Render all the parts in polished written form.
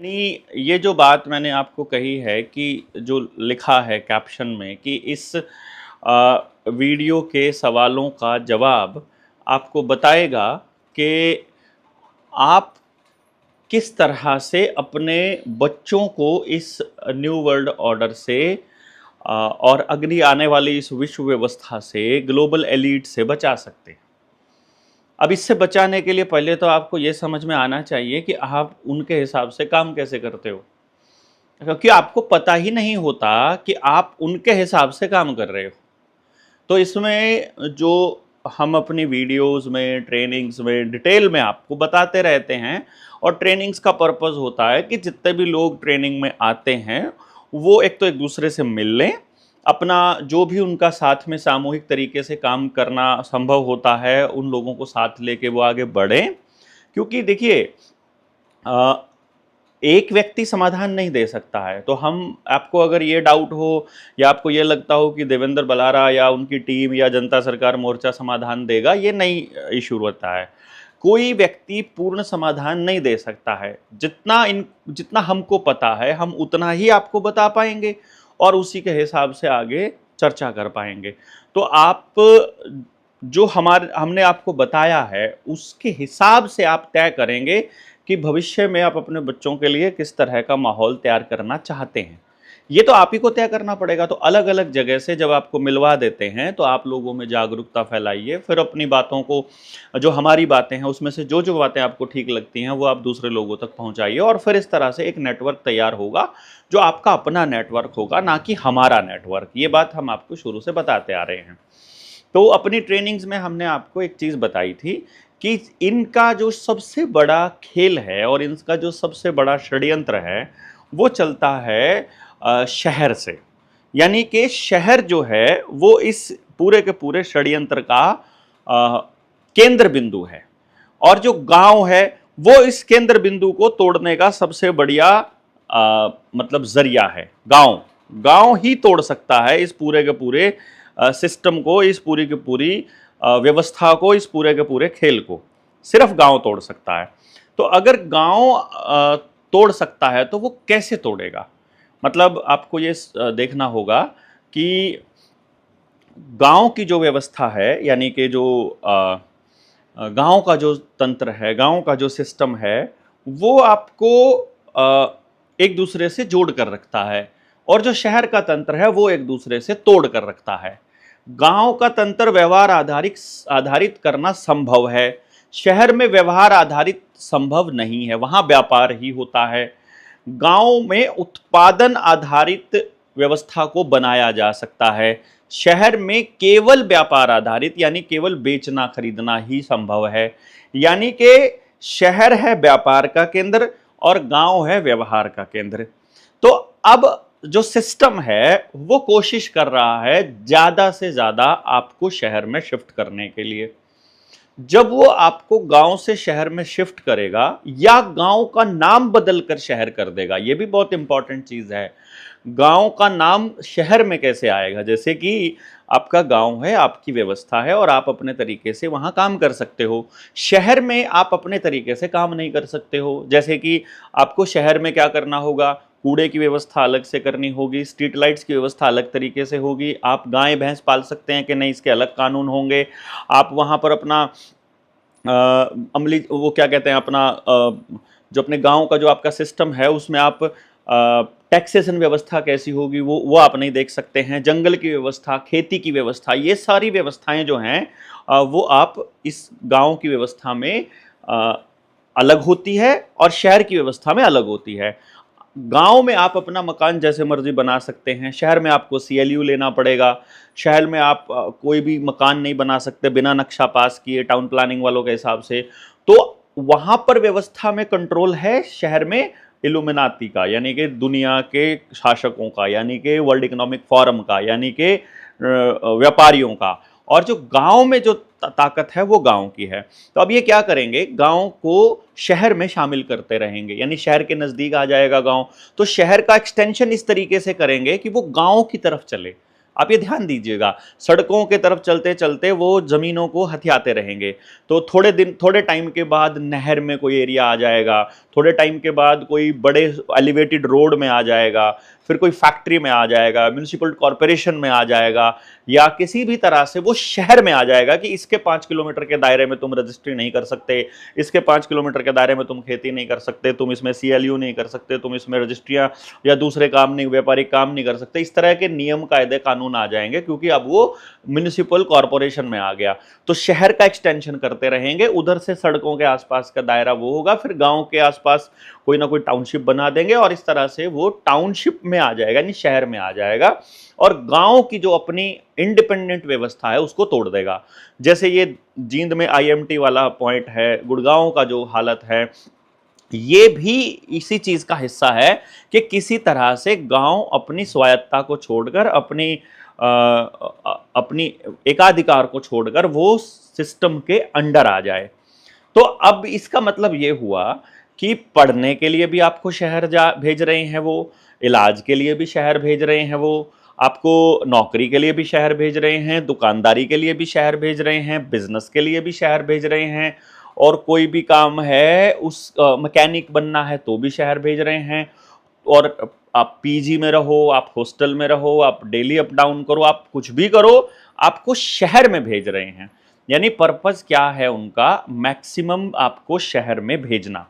ये जो बात मैंने आपको कही है कि जो लिखा है कैप्शन में कि इस वीडियो के सवालों का जवाब आपको बताएगा कि आप किस तरह से अपने बच्चों को इस न्यू वर्ल्ड ऑर्डर से और अगली आने वाली इस विश्व व्यवस्था से, ग्लोबल एलीट से बचा सकते हैं। अब इससे बचाने के लिए पहले तो आपको ये समझ में आना चाहिए कि आप उनके हिसाब से काम कैसे करते हो, क्योंकि आपको पता ही नहीं होता कि आप उनके हिसाब से काम कर रहे हो। तो इसमें जो हम अपनी वीडियोस में, ट्रेनिंग्स में डिटेल में आपको बताते रहते हैं, और ट्रेनिंग्स का पर्पस होता है कि जितने भी लोग ट्रेनिंग में आते हैं वो एक तो एक दूसरे से मिल लें, अपना जो भी उनका साथ में सामूहिक तरीके से काम करना संभव होता है उन लोगों को साथ लेके वो आगे बढ़ें। क्योंकि देखिए, एक व्यक्ति समाधान नहीं दे सकता है। तो हम आपको अगर ये डाउट हो या आपको ये लगता हो कि देवेंद्र बलारा या उनकी टीम या जनता सरकार मोर्चा समाधान देगा, ये नहीं इशू होता है। कोई व्यक्ति पूर्ण समाधान नहीं दे सकता है। जितना हमको पता है हम उतना ही आपको बता पाएंगे और उसी के हिसाब से आगे चर्चा कर पाएंगे। तो आप जो हमने आपको बताया है उसके हिसाब से आप तय करेंगे कि भविष्य में आप अपने बच्चों के लिए किस तरह का माहौल तैयार करना चाहते हैं। ये तो आप ही को तय करना पड़ेगा। तो अलग अलग जगह से जब आपको मिलवा देते हैं तो आप लोगों में जागरूकता फैलाइए, फिर अपनी बातों को, जो हमारी बातें हैं उसमें से जो जो बातें आपको ठीक लगती हैं वो आप दूसरे लोगों तक पहुंचाइए, और फिर इस तरह से एक नेटवर्क तैयार होगा जो आपका अपना नेटवर्क होगा, ना कि हमारा नेटवर्क। ये बात हम आपको शुरू से बताते आ रहे हैं। तो अपनी ट्रेनिंग्स में हमने आपको एक चीज़ बताई थी कि इनका जो सबसे बड़ा खेल है और इनका जो सबसे बड़ा षड्यंत्र है वो चलता है शहर से। यानी कि शहर जो है वो इस पूरे के पूरे षड्यंत्र का केंद्र बिंदु है, और जो गांव है वो इस केंद्र बिंदु को तोड़ने का सबसे बढ़िया मतलब जरिया है। गांव ही तोड़ सकता है इस पूरे के पूरे सिस्टम को, इस पूरी की पूरी व्यवस्था को, इस पूरे के पूरे खेल को सिर्फ गांव तोड़ सकता है। तो अगर गांव तोड़ सकता है तो वो कैसे तोड़ेगा? मतलब आपको ये देखना होगा कि गांव की जो व्यवस्था है, यानी कि जो गांव का जो तंत्र है, गांव का जो सिस्टम है, वो आपको एक दूसरे से जोड़ कर रखता है, और जो शहर का तंत्र है वो एक दूसरे से तोड़ कर रखता है। गांव का तंत्र व्यवहार आधारित करना संभव है, शहर में व्यवहार आधारित संभव नहीं है, वहां व्यापार ही होता है। गांव में उत्पादन आधारित व्यवस्था को बनाया जा सकता है, शहर में केवल व्यापार आधारित यानी केवल बेचना खरीदना ही संभव है। यानी कि शहर है व्यापार का केंद्र और गांव है व्यवहार का केंद्र। तो अब जो सिस्टम है वो कोशिश कर रहा है ज्यादा से ज्यादा आपको शहर में शिफ्ट करने के लिए। जब वो आपको गांव से शहर में शिफ्ट करेगा या गांव का नाम बदलकर शहर कर देगा, ये भी बहुत इंपॉर्टेंट चीज है। गांव का नाम शहर में कैसे आएगा? जैसे कि आपका गांव है, आपकी व्यवस्था है और आप अपने तरीके से वहां काम कर सकते हो। शहर में आप अपने तरीके से काम नहीं कर सकते हो। जैसे कि आपको शहर में क्या करना होगा, कूड़े की व्यवस्था अलग से करनी होगी, स्ट्रीट लाइट्स की व्यवस्था अलग तरीके से होगी। आप गाय भैंस पाल सकते हैं कि नहीं, इसके अलग कानून होंगे। आप वहाँ पर अपना अमली वो क्या कहते हैं, अपना जो अपने गांव का जो आपका सिस्टम है उसमें आप टैक्सेशन व्यवस्था कैसी होगी वो आप नहीं देख सकते हैं। जंगल की व्यवस्था, खेती की व्यवस्था, ये सारी व्यवस्थाएं जो हैं वो आप इस गांव की व्यवस्था में अलग होती है और शहर की व्यवस्था में अलग होती है। गांव में आप अपना मकान जैसे मर्जी बना सकते हैं, शहर में आपको CLU लेना पड़ेगा। शहर में आप कोई भी मकान नहीं बना सकते बिना नक्शा पास किए टाउन प्लानिंग वालों के हिसाब से। तो वहां पर व्यवस्था में कंट्रोल है शहर में इल्यूमिनाती का, यानी कि दुनिया के शासकों का, यानी कि वर्ल्ड इकोनॉमिक फोरम का, यानी कि व्यापारियों का। और जो गांव में जो ताकत है वो गांव की है। तो अब ये क्या करेंगे, गांव को शहर में शामिल करते रहेंगे, यानी शहर के नजदीक आ जाएगा गांव। तो शहर का एक्सटेंशन इस तरीके से करेंगे कि वो गांव की तरफ चले। आप ये ध्यान दीजिएगा, सड़कों के तरफ चलते चलते वो जमीनों को हथियाते रहेंगे। तो थोड़े टाइम के बाद नहर में कोई एरिया आ जाएगा, थोड़े टाइम के बाद कोई बड़े एलिवेटेड रोड में आ जाएगा, फिर कोई फैक्ट्री में आ जाएगा, म्यूनिसिपल कॉरपोरेशन में आ जाएगा, या किसी भी तरह से वो शहर में आ जाएगा कि इसके 5 किलोमीटर के दायरे में तुम रजिस्ट्री नहीं कर सकते, इसके 5 किलोमीटर के दायरे में तुम खेती नहीं कर सकते, तुम इसमें CLU नहीं कर सकते, तुम इसमें रजिस्ट्रियां या दूसरे काम नहीं, व्यापारिक काम नहीं कर सकते। इस तरह के नियम कायदे कानून आ जाएंगे, क्योंकि अब वो म्यूनिसिपल कॉरपोरेशन में आ गया। तो शहर का एक्सटेंशन करते रहेंगे, उधर से सड़कों के आसपास का दायरा वो होगा, फिर गांव के आसपास कोई ना कोई टाउनशिप बना देंगे, और इस तरह से वो टाउनशिप में आ जाएगा, यानी शहर में आ जाएगा, और गांव की जो अपनी इंडिपेंडेंट व्यवस्था है उसको तोड़ देगा। जैसे ये जींद में IMT वाला पॉइंट है, गुड़गांव का जो हालत है, ये भी इसी चीज का हिस्सा है कि किसी तरह से गांव अपनी स्वायत्ता को छोड़कर, अपनी एकाधिकार को छोड़कर वो सिस्टम के अंडर आ जाए। तो अब इसका मतलब ये हुआ कि पढ़ने के लिए भी आपको शहर भेज रहे हैं वो, इलाज के लिए भी शहर भेज रहे हैं वो, आपको नौकरी के लिए भी शहर भेज रहे हैं, दुकानदारी के लिए भी शहर भेज रहे हैं, बिजनेस के लिए भी शहर भेज रहे हैं, और कोई भी काम है उस मैकेनिक बनना है तो भी शहर भेज रहे हैं। और आप PG में रहो, आप हॉस्टल में रहो, आप डेली अप डाउन करो, आप कुछ भी करो, आपको शहर में भेज रहे हैं। यानी पर्पस क्या है उनका, मैक्सिमम आपको शहर में भेजना।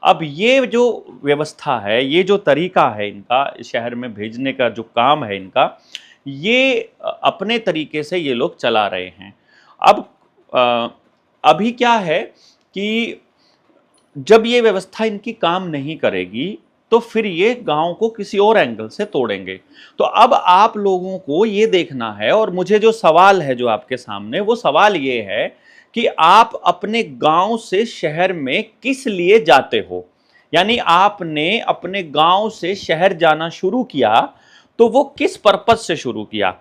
अब ये जो व्यवस्था है, ये जो तरीका है इनका शहर में भेजने का, जो काम है इनका, ये अपने तरीके से ये लोग चला रहे हैं। अब अभी क्या है कि जब ये व्यवस्था इनकी काम नहीं करेगी तो फिर ये गांव को किसी और एंगल से तोड़ेंगे। तो अब आप लोगों को ये देखना है, और मुझे जो सवाल है जो आपके सामने, वो सवाल ये है कि आप अपने गांव से शहर में किस लिए जाते हो। यानी आपने अपने गांव से शहर जाना शुरू किया तो वो किस पर्पस से शुरू किया,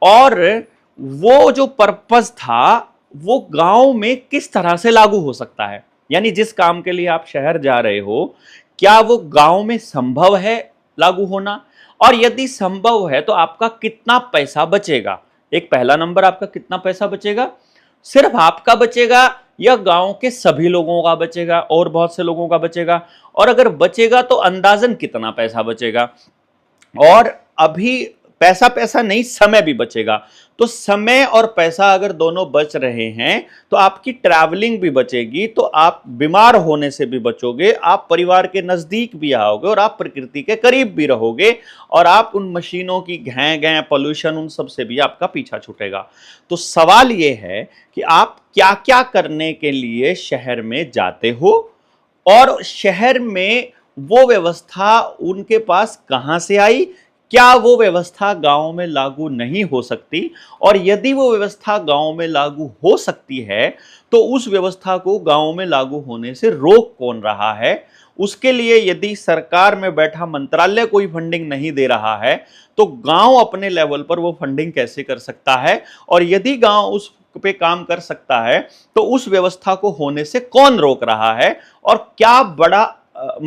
और वो जो पर्पस था वो गांव में किस तरह से लागू हो सकता है। यानी जिस काम के लिए आप शहर जा रहे हो, क्या वो गांव में संभव है लागू होना, और यदि संभव है तो आपका कितना पैसा बचेगा। एक पहला नंबर, आपका कितना पैसा बचेगा, सिर्फ आपका बचेगा या गांव के सभी लोगों का बचेगा और बहुत से लोगों का बचेगा, और अगर बचेगा तो अंदाजन कितना पैसा बचेगा। और अभी पैसा नहीं, समय भी बचेगा। तो समय और पैसा अगर दोनों बच रहे हैं तो आपकी ट्रैवलिंग भी बचेगी, तो आप बीमार होने से भी बचोगे, आप परिवार के नजदीक भी आओगे, और आप प्रकृति के करीब भी रहोगे, और आप उन मशीनों की घैं पॉल्यूशन, उन सब से भी आपका पीछा छूटेगा। तो सवाल यह है कि आप क्या क्या करने के लिए शहर में जाते हो, और शहर में वो व्यवस्था उनके पास कहां से आई, क्या वो व्यवस्था गांव में लागू नहीं हो सकती, और यदि वो व्यवस्था गांव में लागू हो सकती है तो उस व्यवस्था को गांव में लागू होने से रोक कौन रहा है। उसके लिए यदि सरकार में बैठा मंत्रालय कोई फंडिंग नहीं दे रहा है तो गांव अपने लेवल पर वो फंडिंग कैसे कर सकता है, और यदि गांव उस पे काम कर सकता है तो उस व्यवस्था को होने से कौन रोक रहा है, और क्या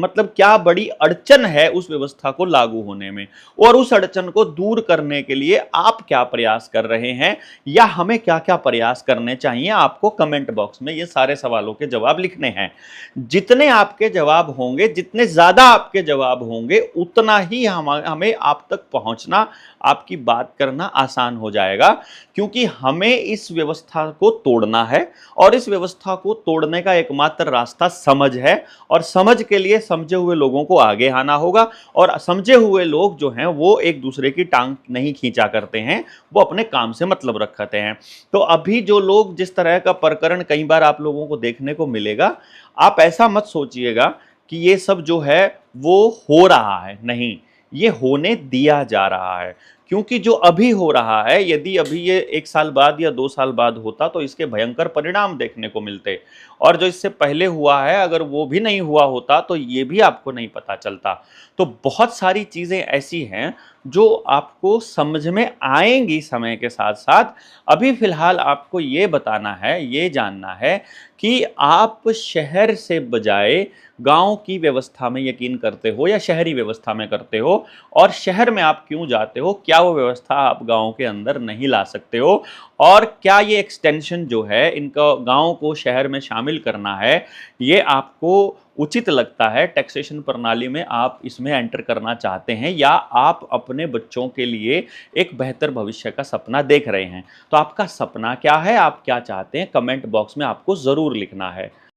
क्या बड़ी अड़चन है उस व्यवस्था को लागू होने में, और उस अड़चन को दूर करने के लिए आप क्या प्रयास कर रहे हैं, या हमें क्या क्या प्रयास करने चाहिए। आपको कमेंट बॉक्स में ये सारे सवालों के जवाब लिखने हैं। जितने आपके जवाब होंगे, जितने ज्यादा आपके जवाब होंगे, उतना ही हमें आप तक पहुंचना, आपकी बात करना आसान हो जाएगा, क्योंकि हमें इस व्यवस्था को तोड़ना है, और इस व्यवस्था को तोड़ने का एकमात्र रास्ता समझ है, और समझ के लिए समझे हुए लोगों को आगे आना होगा, और समझे हुए लोग जो हैं वो एक दूसरे की टांग नहीं खींचा करते हैं, वो अपने काम से मतलब रखते हैं। तो अभी जो लोग, जिस तरह का प्रकरण कई बार आप लोगों को देखने को मिलेगा, आप ऐसा मत सोचिएगा कि ये सब जो है वो हो रहा है, नहीं, ये होने दिया जा रहा है। क्योंकि जो अभी हो रहा है, यदि अभी ये 1 साल बाद या 2 साल बाद होता तो इसके भयंकर परिणाम देखने को मिलते, और जो इससे पहले हुआ है अगर वो भी नहीं हुआ होता तो ये भी आपको नहीं पता चलता। तो बहुत सारी चीज़ें ऐसी हैं जो आपको समझ में आएंगी समय के साथ साथ। अभी फिलहाल आपको ये बताना है, ये जानना है कि आप शहर से बजाय गांव की व्यवस्था में यकीन करते हो या शहरी व्यवस्था में करते हो, और शहर में आप क्यों जाते हो, क्या क्या वो व्यवस्था आप गाँव के अंदर नहीं ला सकते हो? और क्या ये एक्सटेंशन जो है इनका गाँव को शहर में शामिल करना है, ये आपको उचित लगता है? टैक्सेशन प्रणाली में आप इसमें एंटर करना चाहते हैं या आप अपने बच्चों के लिए एक बेहतर भविष्य का सपना देख रहे हैं? तो आपका सपना क्या है? आप क्या चाहते हैं? कमेंट बॉक्स में आपको ज़रूर लिखना है।